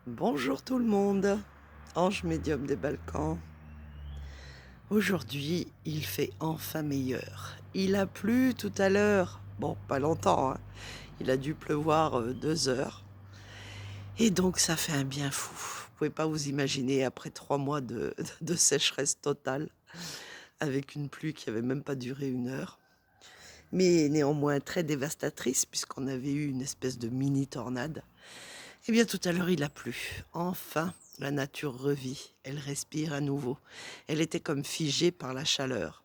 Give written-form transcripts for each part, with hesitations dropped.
Bonjour tout le monde, ange médium des Balkans. Aujourd'hui, il fait enfin meilleur. Il a plu tout à l'heure, bon, pas longtemps, hein. Il a dû pleuvoir 2 heures. Et donc, ça fait un bien fou. Vous pouvez pas vous imaginer, après 3 mois de sécheresse totale, avec une pluie qui avait même pas duré 1 heure, mais néanmoins très dévastatrice, puisqu'on avait eu une espèce de mini tornade. Eh bien, tout à l'heure, il a plu. Enfin, la nature revit. Elle respire à nouveau. Elle était comme figée par la chaleur.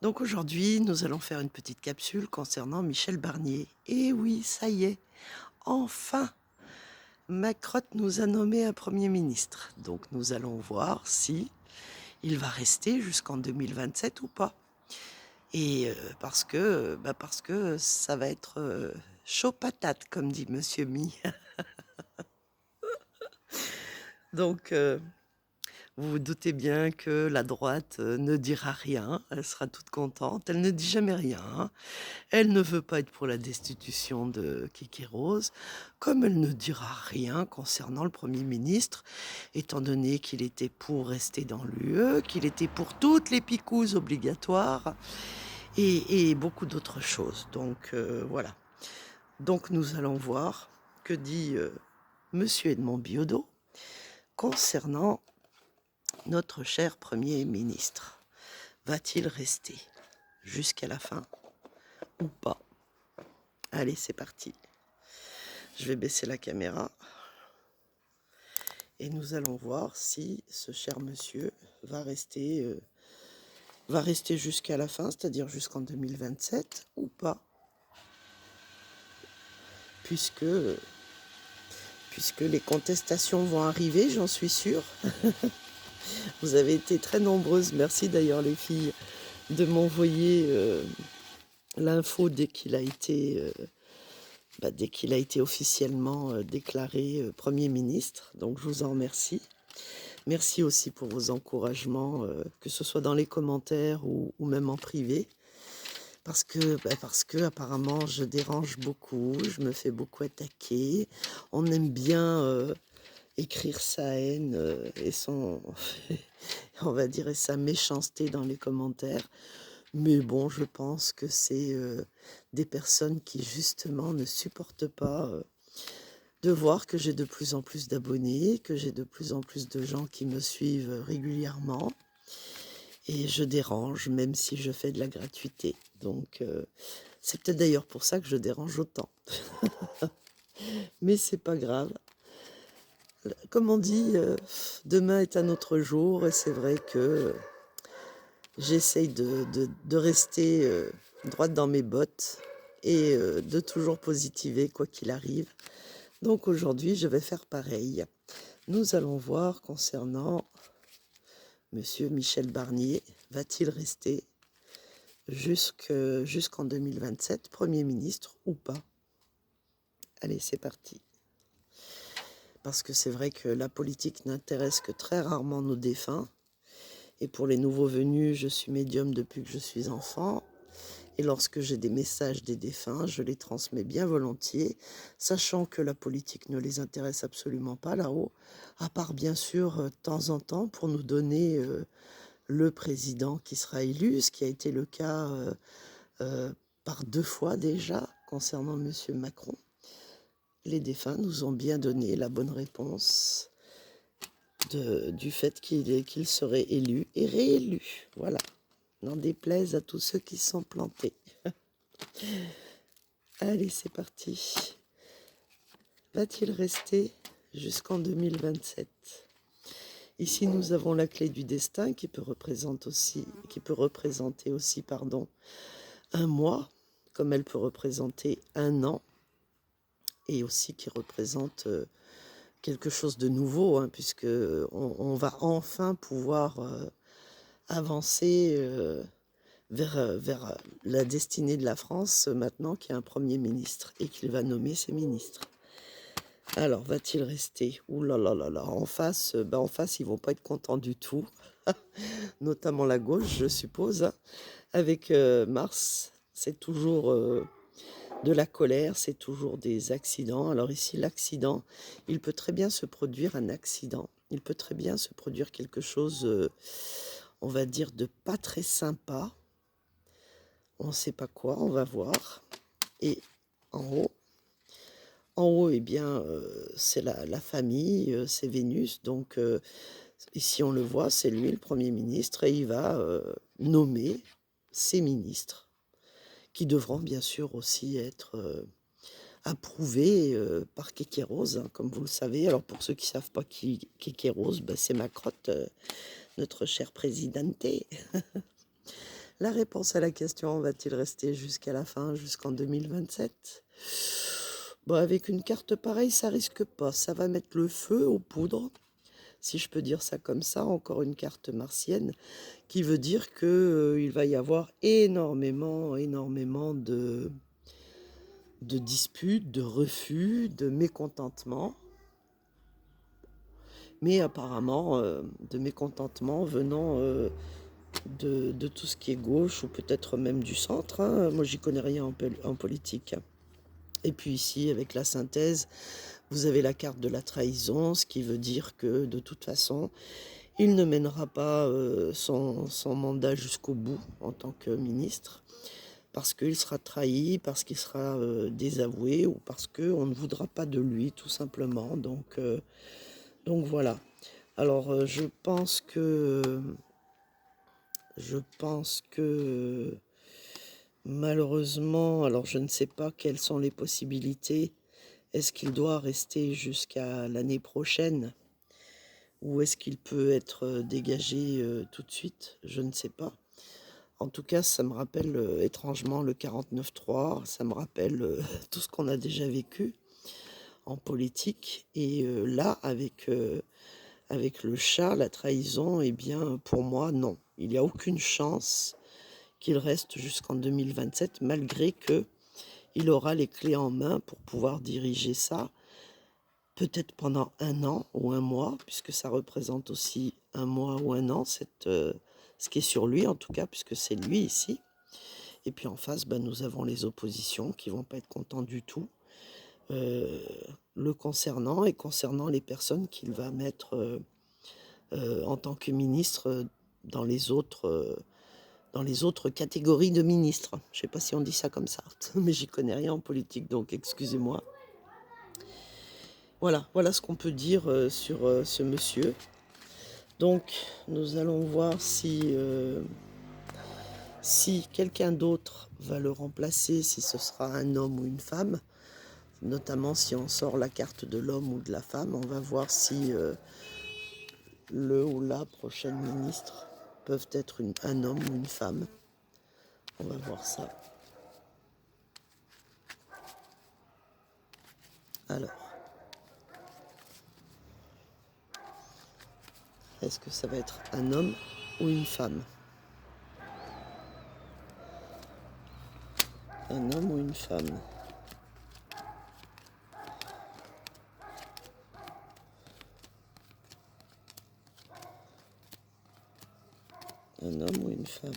Donc aujourd'hui, nous allons faire une petite capsule concernant Michel Barnier. Et oui, ça y est, enfin, Macron nous a nommé un Premier ministre. Donc nous allons voir si il va rester jusqu'en 2027 ou pas. Et parce que ça va être chaud patate, comme dit Monsieur Mi. Donc, vous vous doutez bien que la droite ne dira rien, elle sera toute contente, elle ne dit jamais rien, hein. Elle ne veut pas être pour la destitution de Kiki Rose, comme elle ne dira rien concernant le Premier ministre, étant donné qu'il était pour rester dans l'UE, qu'il était pour toutes les picouses obligatoires et beaucoup d'autres choses. Donc voilà. Donc nous allons voir que dit Monsieur Edmond Biodot concernant notre cher Premier ministre. Va-t-il rester jusqu'à la fin ou pas? Allez, c'est parti. Je vais baisser la caméra et nous allons voir si ce cher monsieur va rester jusqu'à la fin, c'est-à-dire jusqu'en 2027 ou pas, puisque, puisque les contestations vont arriver, j'en suis sûre. Vous avez été très nombreuses, merci d'ailleurs les filles, de m'envoyer l'info dès qu'il a été officiellement déclaré Premier ministre. Donc je vous en remercie. Merci aussi pour vos encouragements, que ce soit dans les commentaires ou même en privé. Parce que apparemment je dérange beaucoup, je me fais beaucoup attaquer. On aime bien écrire sa haine et son, on va dire, et sa méchanceté dans les commentaires. Mais bon, je pense que c'est des personnes qui justement ne supportent pas de voir que j'ai de plus en plus d'abonnés, que j'ai de plus en plus de gens qui me suivent régulièrement. Et je dérange, même si je fais de la gratuité. Donc, c'est peut-être d'ailleurs pour ça que je dérange autant. Mais c'est pas grave. Comme on dit, demain est un autre jour. Et c'est vrai que j'essaye de rester droite dans mes bottes et de toujours positiver quoi qu'il arrive. Donc aujourd'hui, je vais faire pareil. Nous allons voir concernant Monsieur Michel Barnier, va-t-il rester jusqu'en 2027, Premier ministre ou pas? Allez, c'est parti. Parce que c'est vrai que la politique n'intéresse que très rarement nos défunts. Et pour les nouveaux venus, je suis médium depuis que je suis enfant. Et lorsque j'ai des messages des défunts, je les transmets bien volontiers, sachant que la politique ne les intéresse absolument pas là-haut, à part bien sûr de temps en temps pour nous donner le président qui sera élu, ce qui a été le cas par 2 fois déjà concernant M. Macron. Les défunts nous ont bien donné la bonne réponse du fait qu'il serait élu et réélu. Voilà, n'en déplaise à tous ceux qui sont plantés. Allez, c'est parti. Va-t-il rester jusqu'en 2027? Ici, nous avons la clé du destin qui peut représenter aussi, un mois, comme elle peut représenter un an, et aussi qui représente quelque chose de nouveau, hein, puisque on va enfin pouvoir avancer vers la destinée de la France maintenant qu'il y a un Premier ministre et qu'il va nommer ses ministres. Alors, va-t-il rester? Ouh là là là là, en face, ils vont pas être contents du tout, notamment la gauche, je suppose, hein. Avec Mars, c'est toujours de la colère, c'est toujours des accidents. Alors ici, l'accident, il peut très bien se produire un accident. Il peut très bien se produire quelque chose, on va dire, de pas très sympa. On ne sait pas quoi, on va voir. Et en haut, eh bien, c'est la famille, c'est Vénus. Donc, ici, on le voit, c'est lui le Premier ministre et il va nommer ses ministres qui devront bien sûr aussi être approuvés par Kékéros, hein, comme vous le savez. Alors, pour ceux qui ne savent pas qui Kékéros, ben, c'est Macrotte, notre cher présidente. La réponse à la question, va-t-il rester jusqu'à la fin, jusqu'en 2027? Bon, avec une carte pareille, ça risque pas. Ça va mettre le feu aux poudres, si je peux dire ça comme ça. Encore une carte martienne, qui veut dire que il va y avoir énormément de disputes, de refus, de mécontentement. Mais apparemment, de mécontentement venant de tout ce qui est gauche, ou peut-être même du centre, hein. Moi, j'y connais rien en politique. Et puis ici, avec la synthèse, vous avez la carte de la trahison, ce qui veut dire que de toute façon, il ne mènera pas son mandat jusqu'au bout en tant que ministre, parce qu'il sera trahi, parce qu'il sera désavoué, ou parce qu'on ne voudra pas de lui, tout simplement. Donc voilà. Alors je pense que malheureusement, alors je ne sais pas quelles sont les possibilités. Est-ce qu'il doit rester jusqu'à l'année prochaine ou est-ce qu'il peut être dégagé tout de suite? Je ne sais pas. En tout cas, ça me rappelle étrangement le 49-3, ça me rappelle tout ce qu'on a déjà vécu en politique. Et là, avec le chat, la trahison, eh bien, pour moi, non. Il n'y a aucune chance qu'il reste jusqu'en 2027, malgré que il aura les clés en main pour pouvoir diriger ça, peut-être pendant 1 an ou 1 mois, puisque ça représente aussi 1 mois ou 1 an, ce qui est sur lui en tout cas, puisque c'est lui ici. Et puis en face, ben, nous avons les oppositions qui vont pas être contents du tout, le concernant et concernant les personnes qu'il va mettre en tant que ministre dans les autres catégories de ministres. Je ne sais pas si on dit ça comme ça, mais j'y connais rien en politique, donc excusez-moi. Voilà ce qu'on peut dire sur ce monsieur. Donc, nous allons voir si quelqu'un d'autre va le remplacer, si ce sera un homme ou une femme. Notamment si on sort la carte de l'homme ou de la femme, on va voir si le ou la prochaine ministre peuvent être un homme ou une femme. On va voir ça. Alors, est-ce que ça va être un homme ou une femme? Un homme ou une femme? Un homme ou une femme?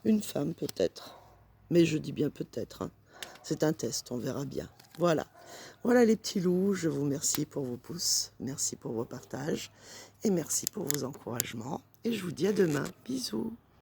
Une femme peut-être. Mais je dis bien peut-être, hein. C'est un test, on verra bien. Voilà. Voilà les petits loups, je vous remercie pour vos pouces, merci pour vos partages et merci pour vos encouragements. Et je vous dis à demain. Bisous.